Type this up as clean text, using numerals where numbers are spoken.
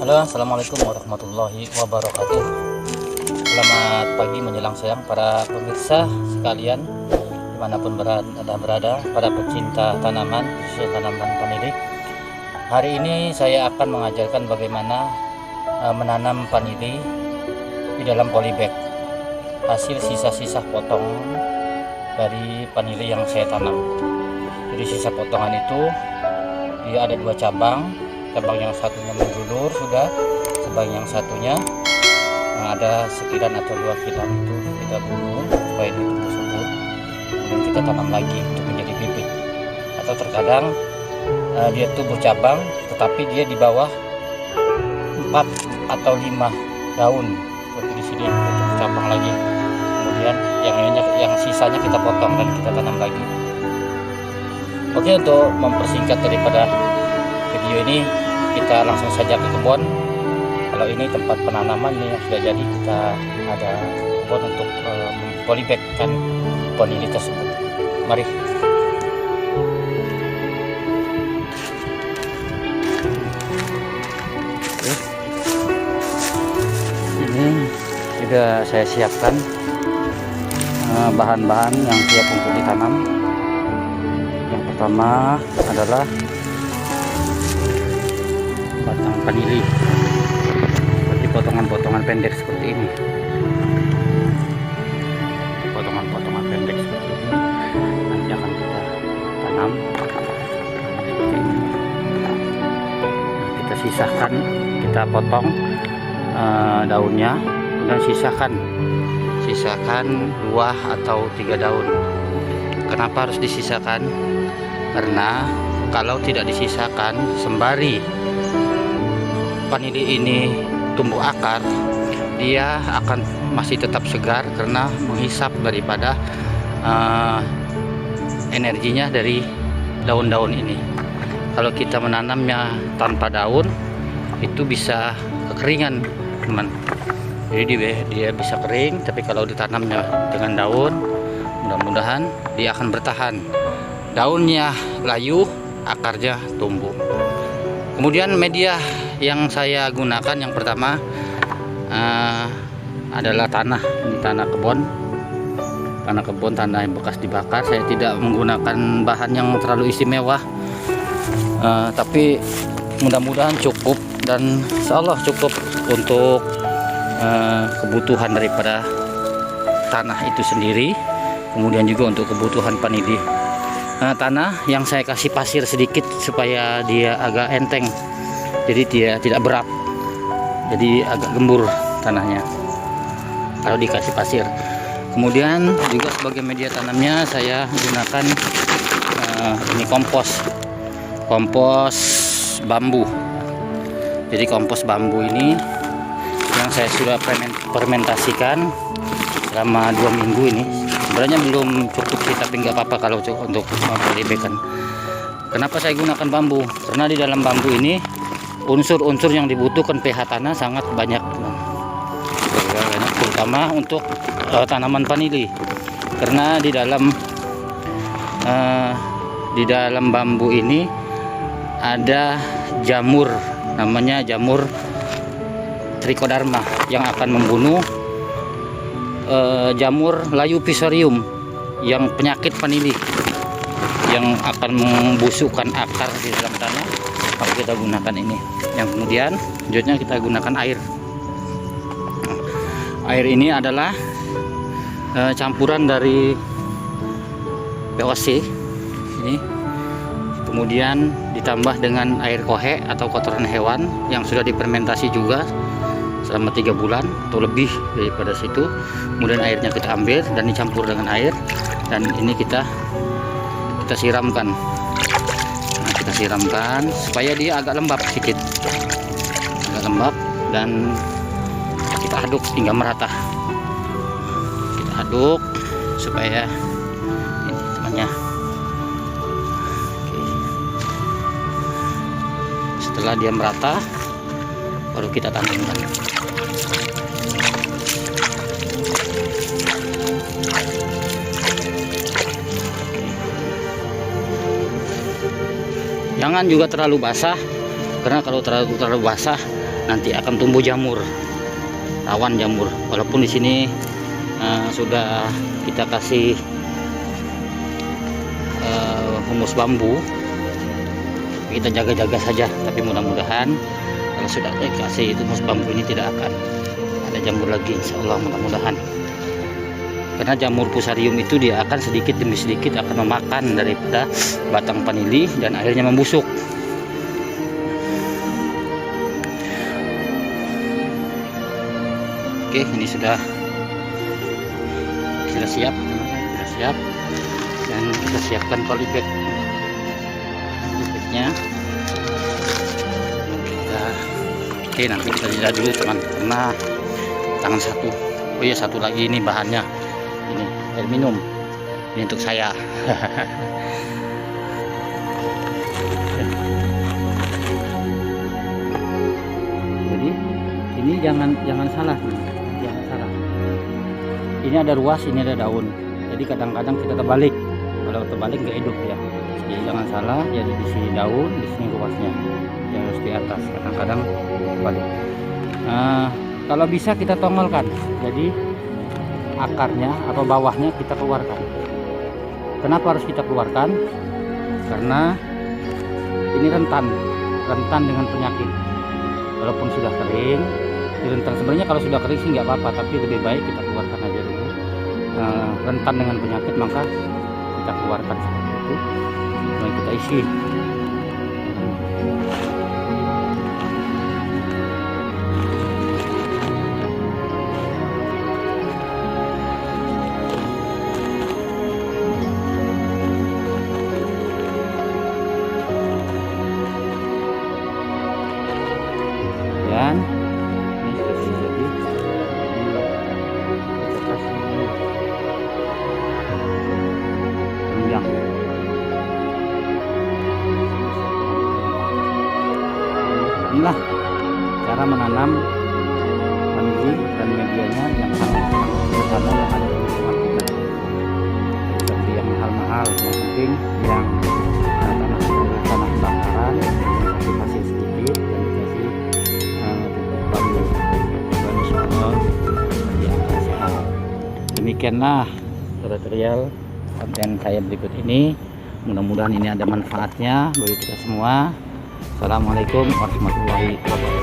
Halo, assalamualaikum warahmatullahi wabarakatuh. Selamat pagi menjelang siang para pemirsa sekalian dimanapun berada, para pecinta tanaman, khususnya tanaman vanili. Hari ini saya akan mengajarkan bagaimana menanam vanili di dalam polybag, hasil sisa-sisa potongan dari vanili yang saya tanam. Jadi sisa potongan itu dia ada dua cabang yang satunya menjulur sudah, cabang yang satunya ada sekilan atau 2 kilan itu kita bunuh supaya dia tumbuh subur, kemudian kita tanam lagi untuk menjadi bibit. Atau terkadang dia tumbuh cabang tetapi dia di bawah 4 atau 5 daun seperti di sini, tumbuh cabang lagi, kemudian yang sisanya kita potong dan kita tanam lagi. Oke, untuk mempersingkat daripada video ini, kita langsung saja ke kebun. Kalau ini tempat penanaman ini yang sudah jadi, kita ada kebun untuk polybagkan vanili tersebut. Mari. Ini sudah saya siapkan bahan-bahan yang siap untuk ditanam. Yang pertama adalah batang vanili seperti potongan-potongan pendek seperti ini, potongan-potongan pendek seperti ini nanti akan kita tanam seperti ini. Kita sisahkan, kita potong daunnya dan sisakan 2 atau 3 daun. Kenapa harus disisakan? Karena kalau tidak disisakan sembari vanili ini tumbuh akar, dia akan masih tetap segar karena menghisap daripada energinya dari daun-daun ini. Kalau kita menanamnya tanpa daun, itu bisa kekeringan, teman. Jadi dia bisa kering, tapi kalau ditanamnya dengan daun, mudah-mudahan dia akan bertahan. Daunnya layu, akarnya tumbuh. Kemudian media yang saya gunakan yang pertama adalah tanah. Ini tanah kebun, tanah yang bekas dibakar. Saya tidak menggunakan bahan yang terlalu istimewa, tapi mudah-mudahan cukup, dan insyaallah cukup untuk kebutuhan daripada tanah itu sendiri, kemudian juga untuk kebutuhan vanili. Tanah yang saya kasih pasir sedikit supaya dia agak enteng, jadi dia tidak berat, jadi agak gembur tanahnya kalau dikasih pasir. Kemudian juga sebagai media tanamnya saya gunakan ini kompos bambu. Jadi kompos bambu ini yang saya sudah fermentasikan selama 2 minggu ini. Sebenarnya belum cukup sih, tapi nggak apa-apa kalau untuk polybagkan. Kenapa saya gunakan bambu? Karena di dalam bambu ini unsur-unsur yang dibutuhkan pH tanah sangat banyak, terutama untuk tanaman vanili. Karena di dalam bambu ini ada jamur, namanya jamur trichoderma, yang akan membunuh jamur layu fusarium yang penyakit vanili, yang akan membusukkan akar di dalam tanah. Maka kita gunakan ini. Yang kemudian selanjutnya kita gunakan air. Air ini adalah campuran dari VOC ini, kemudian ditambah dengan air kohe atau kotoran hewan yang sudah difermentasi juga selama 3 bulan atau lebih daripada situ. Kemudian airnya kita ambil dan dicampur dengan air, dan ini kita siramkan. Kita siramkan supaya dia agak lembab sedikit, dan kita aduk hingga merata. Kita aduk supaya ini temannya. Oke. Setelah dia merata, baru kita tanamkan. Jangan juga terlalu basah, karena kalau terlalu basah nanti akan tumbuh jamur, rawan jamur. Walaupun di sini sudah kita kasih humus bambu, kita jaga-jaga saja. Tapi mudah-mudahan kalau sudah dikasih humus bambu ini tidak akan ada jamur lagi, insya Allah, mudah-mudahan. Karena jamur fusarium itu dia akan sedikit demi sedikit akan memakan daripada batang vanili dan akhirnya membusuk. Oke, ini sudah siap, dan kita siapkan polybag. Polybagnya oke, nanti kita jeda dulu teman, karena tangan satu. Oh iya, satu lagi ini bahannya, ini air minum, ini untuk saya. Jadi ini jangan salah, jangan salah. Ini ada ruas, ini ada daun. Jadi kadang-kadang kita terbalik. Kalau terbalik nggak hidup ya. Jadi jangan salah. Jadi di sini daun, di sini ruasnya. Yang harus di atas. Kadang-kadang terbalik. Kalau bisa kita tongolkan. Jadi akarnya atau bawahnya kita keluarkan. Kenapa harus kita keluarkan? Karena ini rentan dengan penyakit. Walaupun sudah kering, rentan. Sebenarnya kalau sudah kering sih nggak apa-apa, tapi lebih baik kita keluarkan aja dulu. Rentan dengan penyakit, maka kita keluarkan seperti itu. Lalu kita isi. Dan ini sudah jadi. Kita kasih tunjang. Inilah cara menanam vanili dan medianya yang sangat sederhana yang ada di rumah kita. Seperti yang mahal-mahal, yang penting yang tanah bakaran, dikasih pasir sedikit dan dikasih bambu. Dan insya Allah dia akan sehat. Demikianlah tutorial konten saya berikut ini. Mudah-mudahan ini ada manfaatnya bagi kita semua. Assalamualaikum warahmatullahi wabarakatuh.